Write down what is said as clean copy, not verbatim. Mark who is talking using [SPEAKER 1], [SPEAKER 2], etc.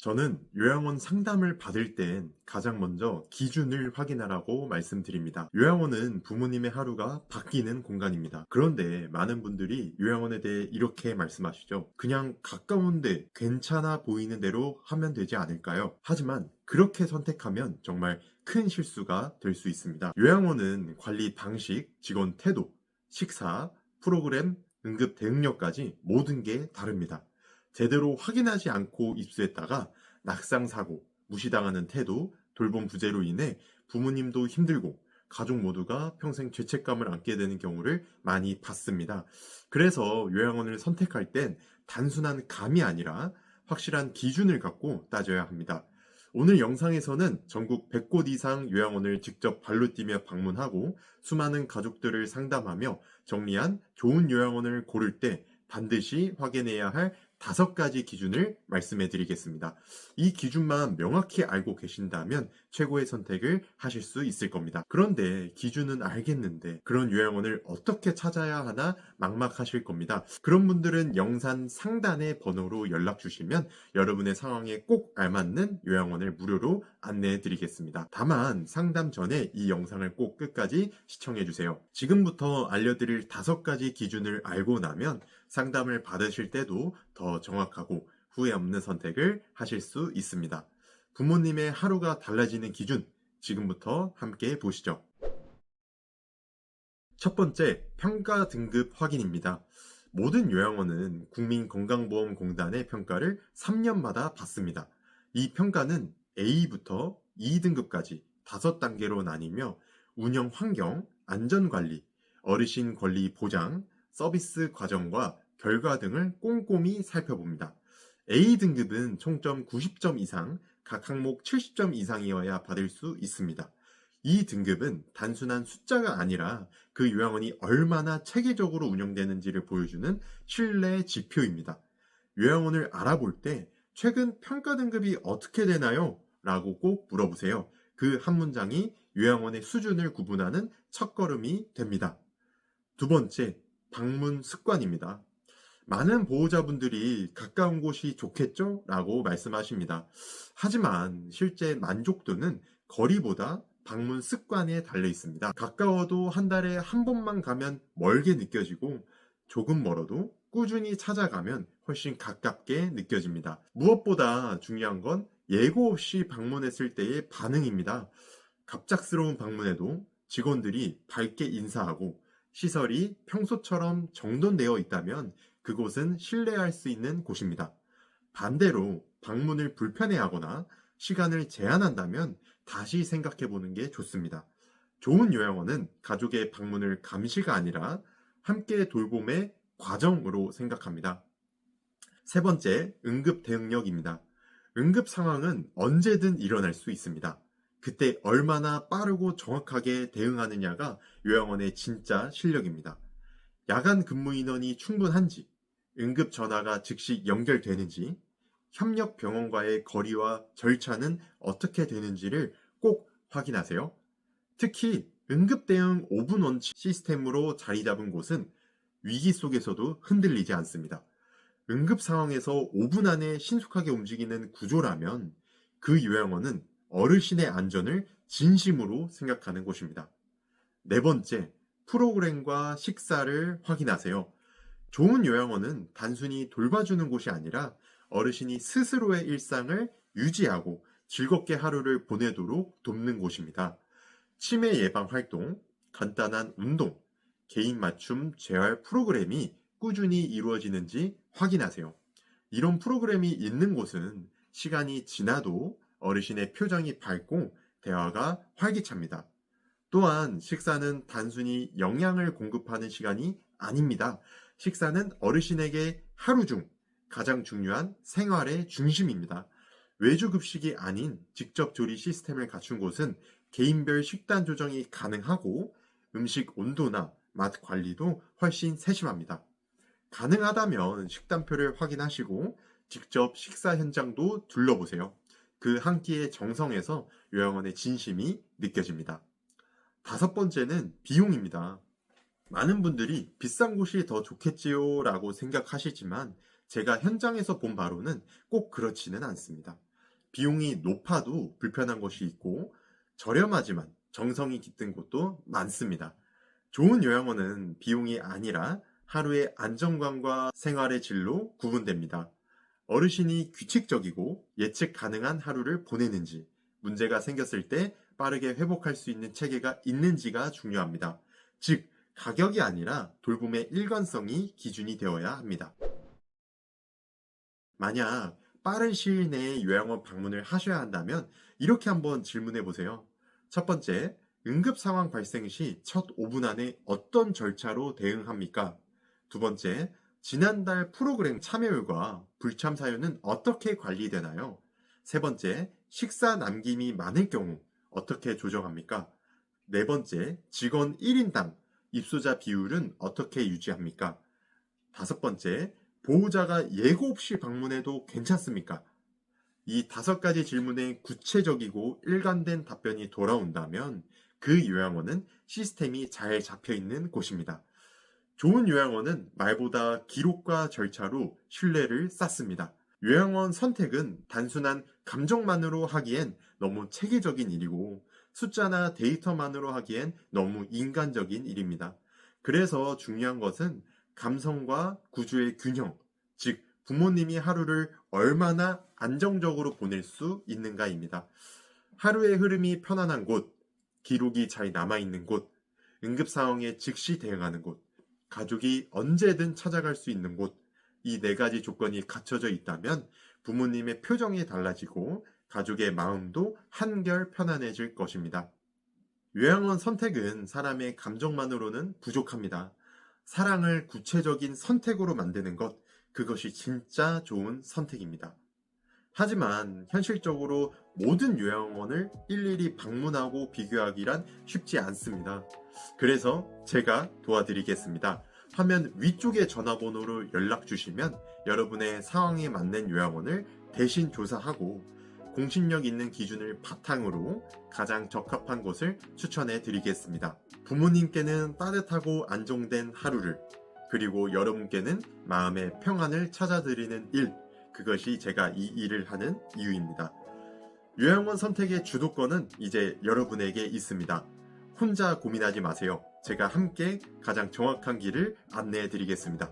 [SPEAKER 1] 저는 요양원 상담을 받을 땐 가장 먼저 기준을 확인하라고 말씀드립니다. 요양원은 부모님의 하루가 바뀌는 공간입니다. 그런데 많은 분들이 요양원에 대해 이렇게 말씀하시죠. 그냥 가까운데 괜찮아 보이는 대로 하면 되지 않을까요? 하지만 그렇게 선택하면 정말 큰 실수가 될 수 있습니다. 요양원은 관리 방식, 직원 태도, 식사, 프로그램, 응급 대응력까지 모든 게 다릅니다. 제대로 확인하지 않고 입수했다가 낙상사고, 무시당하는 태도, 돌봄 부재로 인해 부모님도 힘들고 가족 모두가 평생 죄책감을 안게 되는 경우를 많이 봤습니다. 그래서 요양원을 선택할 땐 단순한 감이 아니라 확실한 기준을 갖고 따져야 합니다. 오늘 영상에서는 전국 100곳 이상 요양원을 직접 발로 뛰며 방문하고 수많은 가족들을 상담하며 정리한 좋은 요양원을 고를 때 반드시 확인해야 할 5가지 기준을 말씀해 드리겠습니다. 이 기준만 명확히 알고 계신다면 최고의 선택을 하실 수 있을 겁니다. 그런데 기준은 알겠는데 그런 요양원을 어떻게 찾아야 하나 막막하실 겁니다. 그런 분들은 영상 상단의 번호로 연락 주시면 여러분의 상황에 꼭 알맞는 요양원을 무료로 안내해 드리겠습니다. 다만 상담 전에 이 영상을 꼭 끝까지 시청해 주세요. 지금부터 알려드릴 5가지 기준을 알고 나면 상담을 받으실 때도 더 정확하고 후회 없는 선택을 하실 수 있습니다. 부모님의 하루가 달라지는 기준, 지금부터 함께 보시죠. 첫 번째, 평가 등급 확인입니다. 모든 요양원은 국민건강보험공단의 평가를 3년마다 받습니다. 이 평가는 A부터 E등급까지 5단계로 나뉘며 운영 환경, 안전관리, 어르신 권리 보장, 서비스 과정과 결과 등을 꼼꼼히 살펴봅니다. A등급은 총점 90점 이상, 각 항목 70점 이상이어야 받을 수 있습니다. 이 등급은 단순한 숫자가 아니라 그 요양원이 얼마나 체계적으로 운영되는지를 보여주는 신뢰 지표입니다. 요양원을 알아볼 때 최근 평가 등급이 어떻게 되나요? 라고 꼭 물어보세요. 그 한 문장이 요양원의 수준을 구분하는 첫걸음이 됩니다. 두 번째, 방문 습관입니다. 많은 보호자분들이 가까운 곳이 좋겠죠? 라고 말씀하십니다. 하지만 실제 만족도는 거리보다 방문 습관에 달려 있습니다. 가까워도 한 달에 한 번만 가면 멀게 느껴지고 조금 멀어도 꾸준히 찾아가면 훨씬 가깝게 느껴집니다. 무엇보다 중요한 건 예고 없이 방문했을 때의 반응입니다. 갑작스러운 방문에도 직원들이 밝게 인사하고 시설이 평소처럼 정돈되어 있다면 그곳은 신뢰할 수 있는 곳입니다. 반대로 방문을 불편해하거나 시간을 제한한다면 다시 생각해 보는 게 좋습니다. 좋은 요양원은 가족의 방문을 감시가 아니라 함께 돌봄의 과정으로 생각합니다. 세 번째, 응급 대응력입니다. 응급 상황은 언제든 일어날 수 있습니다. 그때 얼마나 빠르고 정확하게 대응하느냐가 요양원의 진짜 실력입니다. 야간 근무 인원이 충분한지, 응급 전화가 즉시 연결되는지, 협력 병원과의 거리와 절차는 어떻게 되는지를 꼭 확인하세요. 특히 응급 대응 5분 원칙 시스템으로 자리 잡은 곳은 위기 속에서도 흔들리지 않습니다. 응급 상황에서 5분 안에 신속하게 움직이는 구조라면 그 요양원은 어르신의 안전을 진심으로 생각하는 곳입니다. 네 번째, 프로그램과 식사를 확인하세요. 좋은 요양원은 단순히 돌봐주는 곳이 아니라 어르신이 스스로의 일상을 유지하고 즐겁게 하루를 보내도록 돕는 곳입니다. 치매 예방 활동, 간단한 운동, 개인 맞춤 재활 프로그램이 꾸준히 이루어지는지 확인하세요. 이런 프로그램이 있는 곳은 시간이 지나도 어르신의 표정이 밝고 대화가 활기찹니다. 또한 식사는 단순히 영양을 공급하는 시간이 아닙니다. 식사는 어르신에게 하루 중 가장 중요한 생활의 중심입니다. 외주급식이 아닌 직접 조리 시스템을 갖춘 곳은 개인별 식단 조정이 가능하고 음식 온도나 맛 관리도 훨씬 세심합니다. 가능하다면 식단표를 확인하시고 직접 식사 현장도 둘러보세요. 그 한 끼의 정성에서 요양원의 진심이 느껴집니다. 5번째는 비용입니다. 많은 분들이 비싼 곳이 더 좋겠지요 라고 생각하시지만 제가 현장에서 본 바로는 꼭 그렇지는 않습니다. 비용이 높아도 불편한 곳이 있고 저렴하지만 정성이 깃든 곳도 많습니다. 좋은 요양원은 비용이 아니라 하루의 안정감과 생활의 질로 구분됩니다. 어르신이 규칙적이고 예측 가능한 하루를 보내는지, 문제가 생겼을 때 빠르게 회복할 수 있는 체계가 있는지가 중요합니다. 즉, 가격이 아니라 돌봄의 일관성이 기준이 되어야 합니다. 만약 빠른 시일 내에 요양원 방문을 하셔야 한다면 이렇게 한번 질문해 보세요. 첫 번째, 응급 상황 발생 시 첫 5분 안에 어떤 절차로 대응합니까? 두 번째, 지난달 프로그램 참여율과 불참 사유는 어떻게 관리되나요? 세 번째, 식사 남김이 많을 경우 어떻게 조정합니까? 네 번째, 직원 1인당 입소자 비율은 어떻게 유지합니까? 다섯 번째, 보호자가 예고 없이 방문해도 괜찮습니까? 이 다섯 가지 질문에 구체적이고 일관된 답변이 돌아온다면 그 요양원은 시스템이 잘 잡혀 있는 곳입니다. 좋은 요양원은 말보다 기록과 절차로 신뢰를 쌓습니다. 요양원 선택은 단순한 감정만으로 하기엔 너무 체계적인 일이고 숫자나 데이터만으로 하기엔 너무 인간적인 일입니다. 그래서 중요한 것은 감성과 구조의 균형, 즉 부모님이 하루를 얼마나 안정적으로 보낼 수 있는가입니다. 하루의 흐름이 편안한 곳, 기록이 잘 남아있는 곳, 응급 상황에 즉시 대응하는 곳, 가족이 언제든 찾아갈 수 있는 곳, 이 네 가지 조건이 갖춰져 있다면 부모님의 표정이 달라지고 가족의 마음도 한결 편안해질 것입니다. 요양원 선택은 사람의 감정만으로는 부족합니다. 사랑을 구체적인 선택으로 만드는 것, 그것이 진짜 좋은 선택입니다. 하지만 현실적으로 모든 요양원을 일일이 방문하고 비교하기란 쉽지 않습니다. 그래서 제가 도와드리겠습니다. 화면 위쪽의 전화번호로 연락 주시면 여러분의 상황에 맞는 요양원을 대신 조사하고 공신력 있는 기준을 바탕으로 가장 적합한 곳을 추천해 드리겠습니다. 부모님께는 따뜻하고 안정된 하루를, 그리고 여러분께는 마음의 평안을 찾아드리는 일, 그것이 제가 이 일을 하는 이유입니다. 요양원 선택의 주도권은 이제 여러분에게 있습니다. 혼자 고민하지 마세요. 제가 함께 가장 정확한 길을 안내해 드리겠습니다.